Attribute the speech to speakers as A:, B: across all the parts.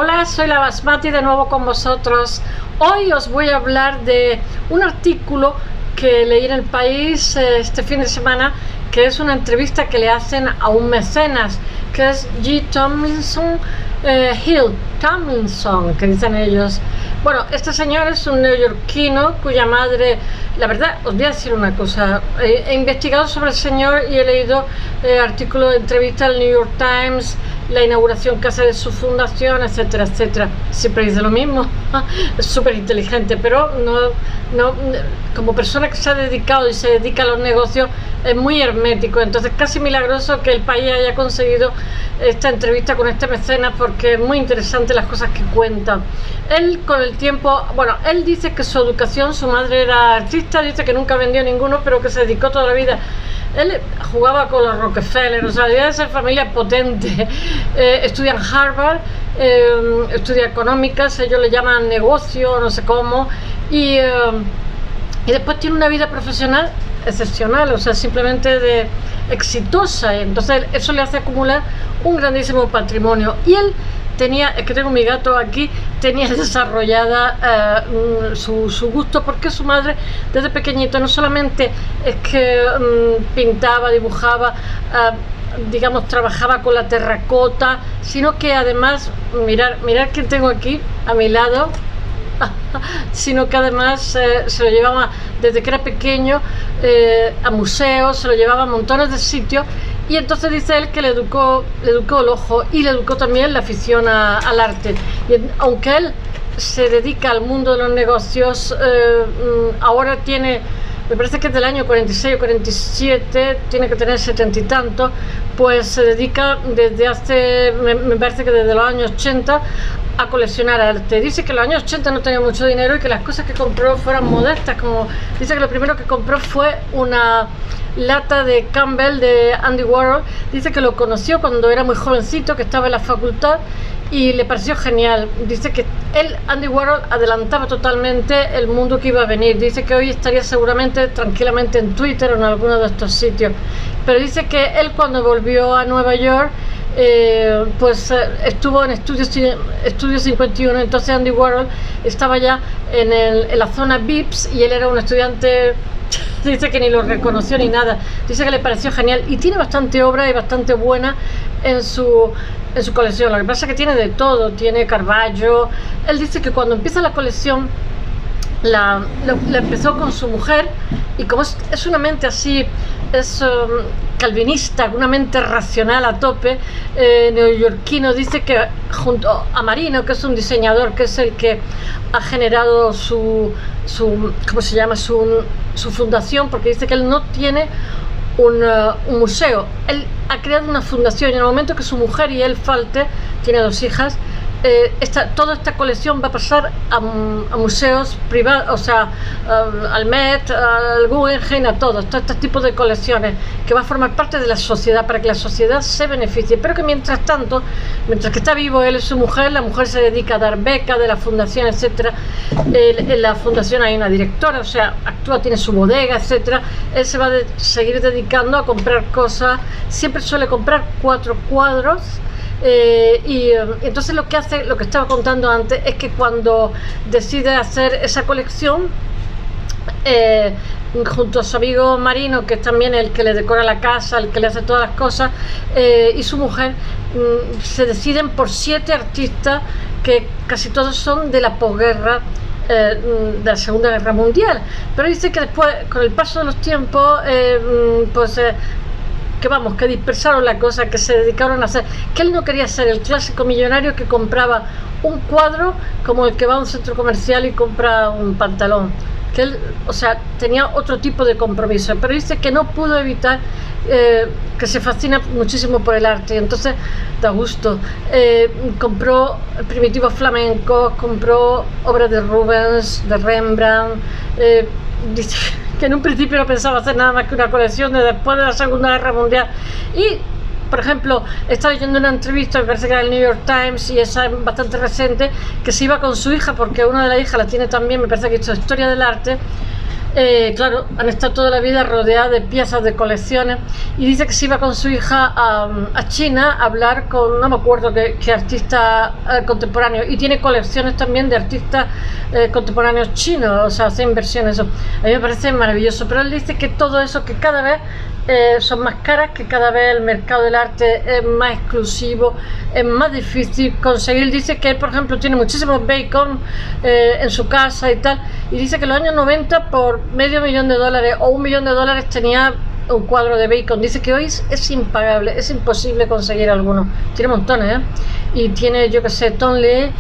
A: Hola, soy la Basmati de nuevo con vosotros. Hoy os voy a hablar de un artículo que leí en El País este fin de semana, que es una entrevista que le hacen a un mecenas, que es G. Tomlinson Hill, Tomlinson, que dicen ellos. Bueno, este señor es un neoyorquino cuya madre, la verdad, os voy a decir una cosa, he investigado sobre el señor y he leído artículos de entrevista al New York Times, la inauguración que hace de su fundación, etcétera, etcétera. Siempre dice lo mismo, es súper inteligente, pero no, como persona que se ha dedicado y se dedica a los negocios, es muy hermético. Entonces, casi milagroso que El País haya conseguido esta entrevista con este mecenas, porque es muy interesante las cosas que cuenta. Él, con el tiempo, bueno, él dice que su educación, su madre era artista, dice que nunca vendió ninguno, pero que se dedicó toda la vida. Él jugaba con los Rockefeller, o sea, debía de ser familia potente. Estudia en Harvard, estudia económicas, ellos le llaman negocio, no sé cómo, y después tiene una vida profesional excepcional, o sea, simplemente exitosa, y entonces eso le hace acumular un grandísimo patrimonio. Y él tenía, es que tengo mi gato aquí, tenía desarrollada su gusto, porque su madre desde pequeñito no solamente es que pintaba, dibujaba, digamos, trabajaba con la terracota, sino que además, mirad quién tengo aquí a mi lado, sino que además se lo llevaba desde que era pequeño a museos, se lo llevaba a montones de sitios. Y entonces dice él que le educó el ojo y le educó también la afición al arte. Y aunque él se dedica al mundo de los negocios, ahora tiene, me parece que es del año 46 o 47, tiene que tener 70 y tantos, pues se dedica desde hace, me parece que desde los años 80, a coleccionar arte. Dice que en los años 80 no tenía mucho dinero y que las cosas que compró fueran modestas, como dice que lo primero que compró fue una lata de Campbell de Andy Warhol. Dice que lo conoció cuando era muy jovencito, que estaba en la facultad, y le pareció genial. Dice que Andy Warhol adelantaba totalmente el mundo que iba a venir. Dice que hoy estaría seguramente tranquilamente en Twitter o en alguno de estos sitios, pero dice que él, cuando volvió a Nueva York, estuvo en Estudio 51. Entonces Andy Warhol estaba ya en la zona VIPs y él era un estudiante. Dice que ni lo reconoció ni nada. Dice que le pareció genial y tiene bastante obra y bastante buena en su colección. Lo que pasa es que tiene de todo, tiene Caravaggio. Él dice que cuando empieza la colección la empezó con su mujer, y como es una mente así, es calvinista, una mente racional a tope, neoyorquino, dice que junto a Marino, que es un diseñador, que es el que ha generado ¿cómo se llama? Su fundación, porque dice que él no tiene un museo, él ha creado una fundación, y en el momento que su mujer y él falte, tiene 2 hijas, toda esta colección va a pasar a museos privados, o sea, al Met, al Guggenheim, a todos estos tipos de colecciones, que va a formar parte de la sociedad, para que la sociedad se beneficie. Pero que mientras tanto, mientras que está vivo él y su mujer, la mujer se dedica a dar becas de la fundación, etcétera. En la fundación hay una directora, o sea, actúa, tiene su bodega, etcétera. Él se va a seguir dedicando a comprar cosas, siempre suele comprar 4 cuadros. Entonces lo que hace, lo que estaba contando antes, es que cuando decide hacer esa colección, junto a su amigo Marino, que es también el que le decora la casa, el que le hace todas las cosas, y su mujer, se deciden por 7 artistas que casi todos son de la posguerra, de la Segunda Guerra Mundial. Pero dice que después, con el paso de los tiempos, que dispersaron la cosa, que se dedicaron a hacer, que él no quería ser el clásico millonario que compraba un cuadro como el que va a un centro comercial y compra un pantalón, que él, o sea, tenía otro tipo de compromiso. Pero dice que no pudo evitar, que se fascina muchísimo por el arte, y entonces da gusto. Compró primitivos flamencos, compró obras de Rubens, de Rembrandt. Dice que en un principio no pensaba hacer nada más que una colección de después de la Segunda Guerra Mundial. Y, por ejemplo, estaba leyendo una entrevista, me parece que era el New York Times, y esa es bastante reciente, que se iba con su hija, porque una de las hijas la tiene también, me parece que ha hecho historia del arte, Claro, han estado toda la vida rodeadas de piezas de colecciones y dice que se iba con su hija a China a hablar con, no me acuerdo qué artista contemporáneo, y tiene colecciones también de artistas contemporáneos chinos, o sea, hace inversiones, eso. A mí me parece maravilloso, pero él dice que todo eso, que cada vez son más caras, que cada vez el mercado del arte es más exclusivo, es más difícil conseguir. Dice que él, por ejemplo, tiene muchísimos Bacon en su casa y tal, y dice que en los años 90 por $500,000 o $1.000.000 tenía un cuadro de Bacon. Dice que hoy es impagable, es imposible conseguir alguno. Tiene montones, y tiene, yo que sé, Tom Lee,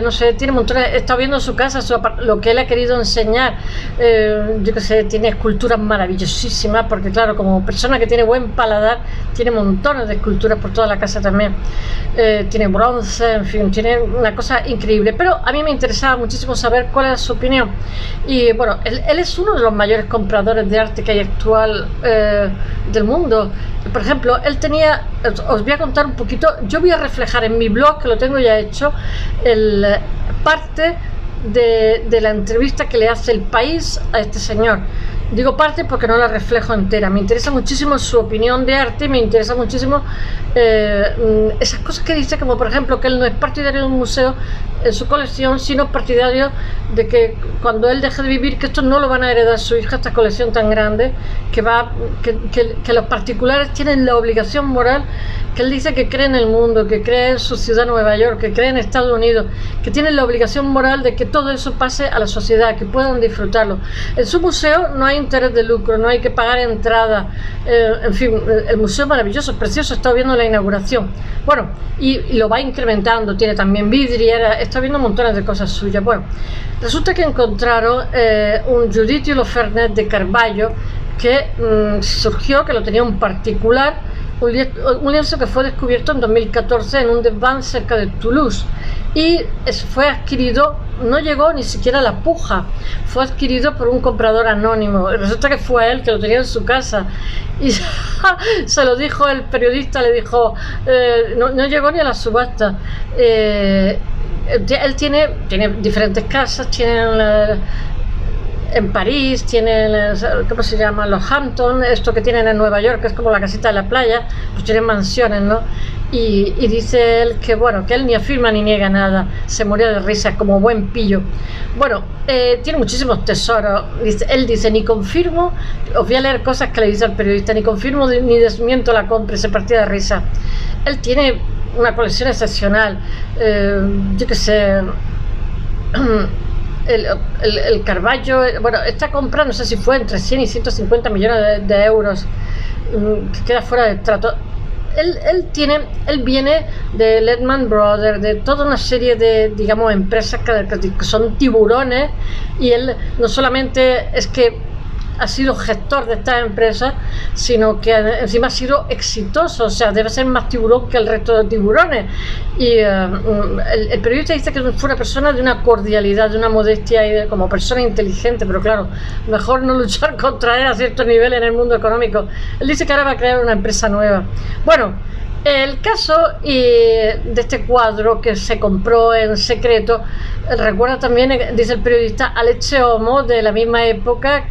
A: no sé, tiene montones. Está viendo su casa, lo que él ha querido enseñar, yo que sé, tiene esculturas maravillosísimas, porque claro, como persona que tiene buen paladar, tiene montones de esculturas por toda la casa también. Tiene bronce, en fin, tiene una cosa increíble. Pero a mí me interesaba muchísimo saber cuál era su opinión. Y bueno, él es uno de los mayores compradores de arte que hay actual del mundo. Por ejemplo, él tenía, os voy a contar un poquito, yo voy a reflejar en mi blog, que lo tengo ya hecho, parte de la entrevista que le hace El País a este señor. Digo parte porque no la reflejo entera. Me interesa muchísimo su opinión de arte, me interesa muchísimo esas cosas que dice, como por ejemplo que él no es partidario de un museo en su colección, sino partidario de que cuando él deje de vivir, que esto no lo van a heredar su hija, esta colección tan grande, que los particulares tienen la obligación moral, que él dice que cree en el mundo, que cree en su ciudad Nueva York, que cree en Estados Unidos, que tienen la obligación moral de que todo eso pase a la sociedad, que puedan disfrutarlo. En su museo no hay interés de lucro, no hay que pagar entrada, en fin, el museo es maravilloso, es precioso. He estado viendo la inauguración, bueno, y lo va incrementando, tiene también vidriera, está viendo montones de cosas suyas. Bueno, resulta que encontraron un Giudice Fernet de Carballo que surgió, que lo tenía un particular, un lienzo que fue descubierto en 2014 en un desván cerca de Toulouse, y fue adquirido, no llegó ni siquiera a la puja, fue adquirido por un comprador anónimo. Resulta que fue él, que lo tenía en su casa, y se lo dijo el periodista, le dijo, no llegó ni a la subasta. Él tiene diferentes casas, tiene en París, tienen, ¿cómo se llama? Los Hampton, esto que tienen en Nueva York, que es como la casita de la playa, pues tienen mansiones, ¿no? Y dice él que, bueno, que él ni afirma ni niega nada, se murió de risa como buen pillo. Bueno, tiene muchísimos tesoros. Él dice, ni confirmo, os voy a leer cosas que le dice al periodista, ni confirmo ni desmiento la compra, se partía de risa. Él tiene una colección excepcional, yo qué sé, el Carballo, bueno, esta compra no sé si fue entre 100 y 150 millones de euros, que queda fuera de trato. Él viene de Lehman Brothers, de toda una serie de, digamos, empresas que son tiburones, y él no solamente es que ha sido gestor de estas empresas, sino que encima ha sido exitoso, o sea, debe ser más tiburón que el resto de tiburones. Y el periodista dice que fue una persona de una cordialidad, de una modestia, y como persona inteligente, pero claro, mejor no luchar contra él a cierto nivel en el mundo económico. Él dice que ahora va a crear una empresa nueva. Bueno, el caso de este cuadro que se compró en secreto recuerda también, dice el periodista, al Ecce Homo de la misma época,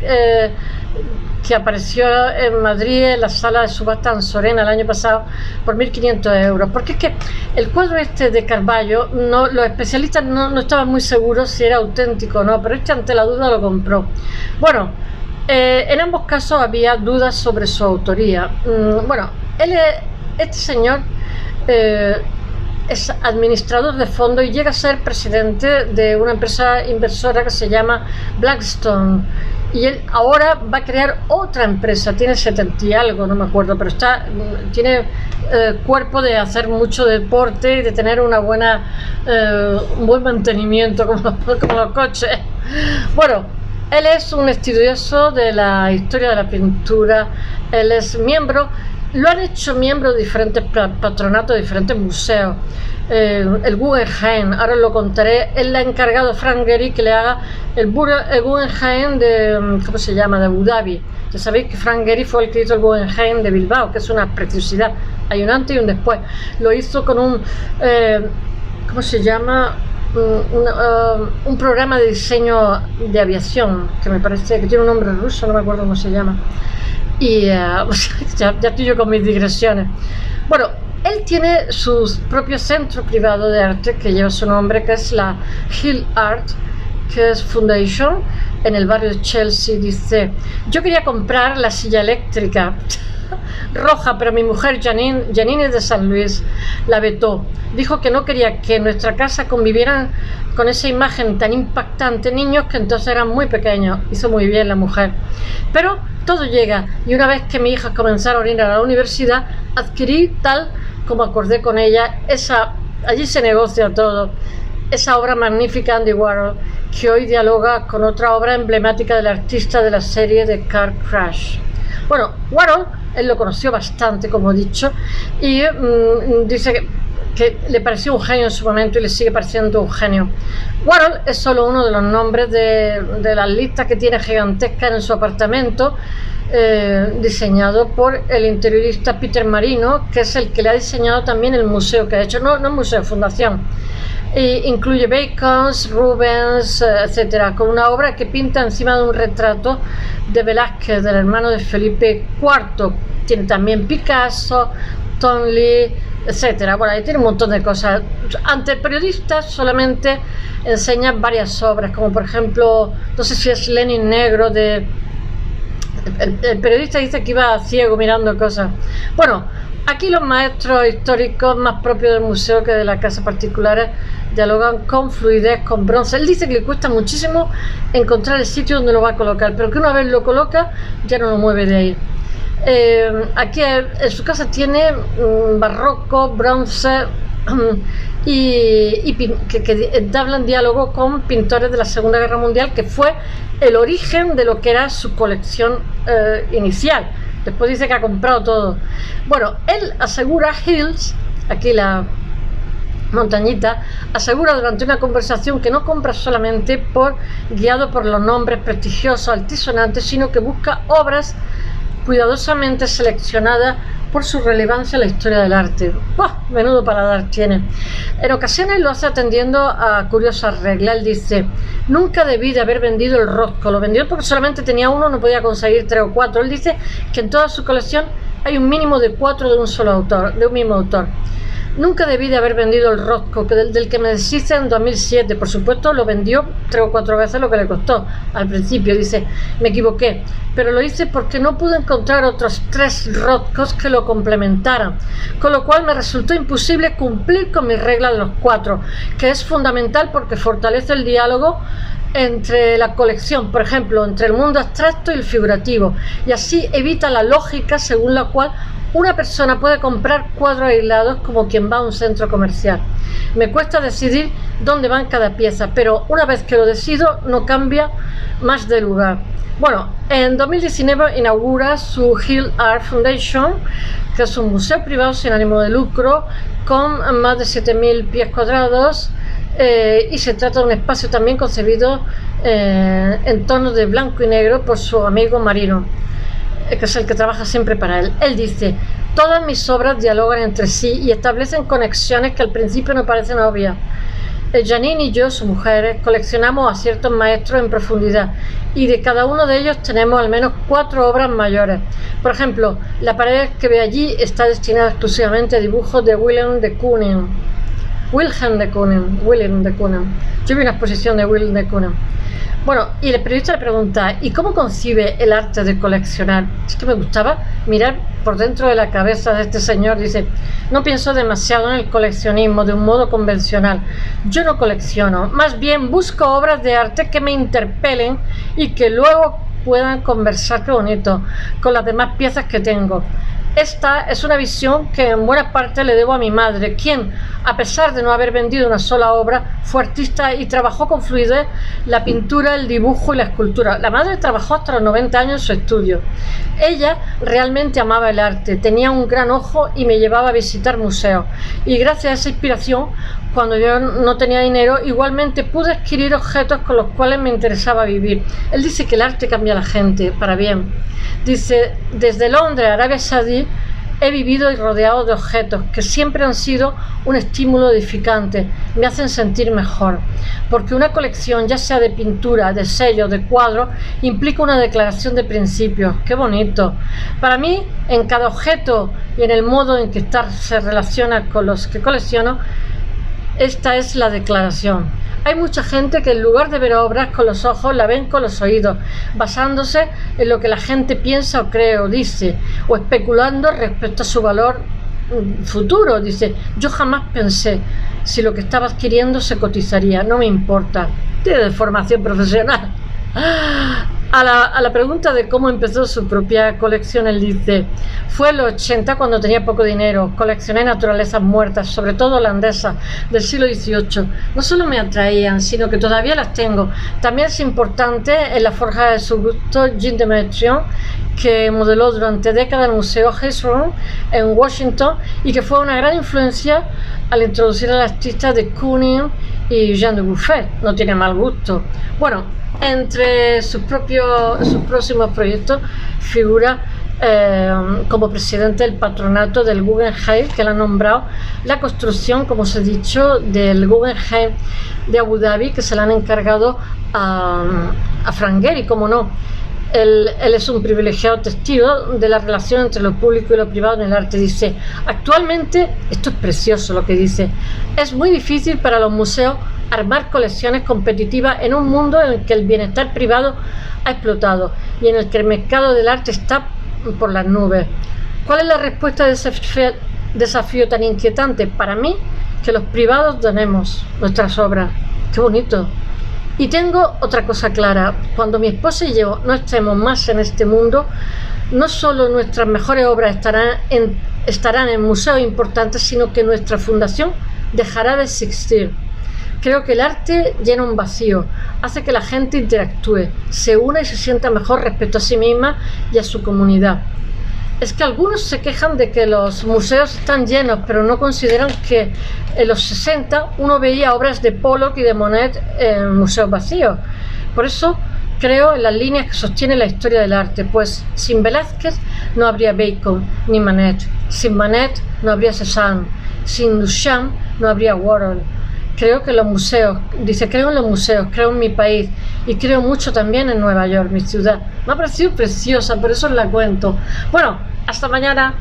A: que apareció en Madrid en la sala de subasta Ansorena el año pasado por 1.500 euros. Porque es que el cuadro este de Carballo, los especialistas no estaban muy seguros si era auténtico o no, pero este ante la duda lo compró. Bueno, en ambos casos había dudas sobre su autoría. Bueno, este señor es administrador de fondo y llega a ser presidente de una empresa inversora que se llama Blackstone, y él ahora va a crear otra empresa, tiene 70 y algo, no me acuerdo, pero tiene cuerpo de hacer mucho deporte y de tener un buen mantenimiento, como los coches. Bueno, él es un estudioso de la historia de la pintura, él es miembro. Lo han hecho miembro de diferentes patronatos, de diferentes museos. El Guggenheim, ahora lo contaré, él le ha encargado a Frank Gehry que le haga el Guggenheim de, ¿cómo se llama?, de Abu Dhabi. Ya sabéis que Frank Gehry fue el que hizo el Guggenheim de Bilbao, que es una preciosidad. Hay un antes y un después. Lo hizo con un, ¿cómo se llama?, un programa de diseño de aviación, que me parece que tiene un nombre ruso, no me acuerdo cómo se llama. Y ya estoy yo con mis digresiones. Bueno, él tiene su propio centro privado de arte que lleva su nombre, que es la Hill Art, que es Foundation, en el barrio de Chelsea. Dice: yo quería comprar la silla eléctrica roja, pero mi mujer Janine de San Luis la vetó. Dijo que no quería que en nuestra casa convivieran con esa imagen tan impactante niños que entonces eran muy pequeños. Hizo muy bien la mujer. Pero todo llega, y una vez que mi hija comenzaron a ir a la universidad, adquirí, tal como acordé con ella, allí se negocia todo, esa obra magnífica Andy Warhol, que hoy dialoga con otra obra emblemática del artista de la serie de Car Crash. Bueno, Warhol, él lo conoció bastante, como he dicho, y dice que le pareció un genio en su momento y le sigue pareciendo un genio. Warhol es solo uno de los nombres de las listas que tiene gigantescas en su apartamento, diseñado por el interiorista Peter Marino, que es el que le ha diseñado también el museo que ha hecho, no museo, fundación. Incluye Bacons, Rubens, etcétera, con una obra que pinta encima de un retrato de Velázquez, del hermano de Felipe IV. Tiene también Picasso, Townley, etcétera. Bueno, ahí tiene un montón de cosas. Ante periodistas solamente enseña varias obras, como por ejemplo, no sé si es Lenin Negro, el periodista dice que iba ciego mirando cosas. Bueno, aquí los maestros históricos más propios del museo que de la casa particulares dialogan con fluidez con bronce. Él dice que le cuesta muchísimo encontrar el sitio donde lo va a colocar, pero que una vez lo coloca ya no lo mueve de ahí. Aquí en su casa tiene barroco, bronce que entablan diálogo con pintores de la Segunda Guerra Mundial, que fue el origen de lo que era su colección inicial. Después dice que ha comprado todo. Bueno, él asegura, Hills, aquí la montañita, asegura durante una conversación que no compra solamente guiado por los nombres prestigiosos, altisonantes, sino que busca obras cuidadosamente seleccionadas por su relevancia en la historia del arte. ¡Buah! Menudo paladar tiene. En ocasiones lo hace atendiendo a curiosas reglas. Él dice: nunca debí de haber vendido el Rothko. Lo vendió porque solamente tenía uno, no podía conseguir 3 o 4. Él dice que en toda su colección hay un mínimo de 4 de un solo autor, de un mismo autor. Nunca debí de haber vendido el Rothko, del que me deshice en 2007. Por supuesto, lo vendió 3 o 4 veces lo que le costó. Al principio dice: me equivoqué, pero lo hice porque no pude encontrar otros 3 Rothkos que lo complementaran, con lo cual me resultó imposible cumplir con mi regla de los 4, que es fundamental porque fortalece el diálogo entre la colección, por ejemplo, entre el mundo abstracto y el figurativo, y así evita la lógica según la cual una persona puede comprar cuadros aislados como quien va a un centro comercial. Me cuesta decidir dónde van cada pieza, pero una vez que lo decido no cambia más de lugar. Bueno, en 2019 inaugura su Hill Art Foundation, que es un museo privado sin ánimo de lucro con más de 7.000 pies cuadrados, y se trata de un espacio también concebido en tonos de blanco y negro por su amigo Marino, que es el que trabaja siempre para él. Él dice: todas mis obras dialogan entre sí y establecen conexiones que al principio no parecen obvias. Janine y yo, su mujer, coleccionamos a ciertos maestros en profundidad, y de cada uno de ellos tenemos al menos 4 obras mayores. Por ejemplo, la pared que ve allí está destinada exclusivamente a dibujos de Wilhelm de Kooning. Yo vi una exposición de Wilhelm de Kooning. Bueno, y el periodista le pregunta: ¿y cómo concibe el arte de coleccionar? Es que me gustaba mirar por dentro de la cabeza de este señor. Dice: no pienso demasiado en el coleccionismo de un modo convencional. Yo no colecciono, más bien busco obras de arte que me interpelen y que luego puedan conversar, qué bonito, con las demás piezas que tengo. Esta es una visión que en buena parte le debo a mi madre, quien, a pesar de no haber vendido una sola obra, fue artista y trabajó con fluidez la pintura, el dibujo y la escultura. La madre trabajó hasta los 90 años en su estudio. Ella realmente amaba el arte, tenía un gran ojo y me llevaba a visitar museos. Y gracias a esa inspiración, cuando yo no tenía dinero, igualmente pude adquirir objetos con los cuales me interesaba vivir. Él dice que el arte cambia a la gente para bien. Dice: desde Londres a Arabia Saudí he vivido y rodeado de objetos que siempre han sido un estímulo edificante, me hacen sentir mejor, porque una colección, ya sea de pintura, de sellos, de cuadros, implica una declaración de principios. ¡Qué bonito! Para mí, en cada objeto y en el modo en que se relaciona con los que colecciono, esta es la declaración. Hay mucha gente que en lugar de ver obras con los ojos, la ven con los oídos, basándose en lo que la gente piensa o cree o dice, o especulando respecto a su valor futuro. Dice, yo jamás pensé si lo que estaba adquiriendo se cotizaría, no me importa. Tiene formación profesional. A la pregunta de cómo empezó su propia colección, él dice, fue en los 80 cuando tenía poco dinero, coleccioné naturalezas muertas, sobre todo holandesas del siglo XVIII. No solo me atraían, sino que todavía las tengo. También es importante en la forja de su gusto Jean Demetrion, que modeló durante décadas el Museo Hearst en Washington y que fue una gran influencia al introducir al artista de Kooning y Jean Dubuffet. No tiene mal gusto. Bueno, entre sus próximos proyectos figura como presidente del patronato del Guggenheim, que le ha nombrado la construcción, como os he dicho, del Guggenheim de Abu Dhabi, que se le han encargado a Frank Gehry, como no. Él es un privilegiado testigo de la relación entre lo público y lo privado en el arte. Dice, actualmente, esto es precioso lo que dice, es muy difícil para los museos armar colecciones competitivas en un mundo en el que el bienestar privado ha explotado y en el que el mercado del arte está por las nubes. ¿Cuál es la respuesta de ese desafío tan inquietante? Para mí, que los privados tenemos nuestras obras. ¡Qué bonito! Y tengo otra cosa clara, cuando mi esposa y yo no estemos más en este mundo, no solo nuestras mejores obras estarán en museos importantes, sino que nuestra fundación dejará de existir. Creo que el arte llena un vacío, hace que la gente interactúe, se una y se sienta mejor respecto a sí misma y a su comunidad. Es que algunos se quejan de que los museos están llenos, pero no consideran que en los 60 uno veía obras de Pollock y de Monet en museos vacíos. Por eso creo en las líneas que sostienen la historia del arte, pues sin Velázquez no habría Bacon ni Manet, sin Manet no habría Cézanne, sin Duchamp no habría Warhol. Creo que los museos, dice, creo en los museos, creo en mi país y creo mucho también en Nueva York, mi ciudad. Me ha parecido preciosa, por eso os la cuento. Bueno, hasta mañana.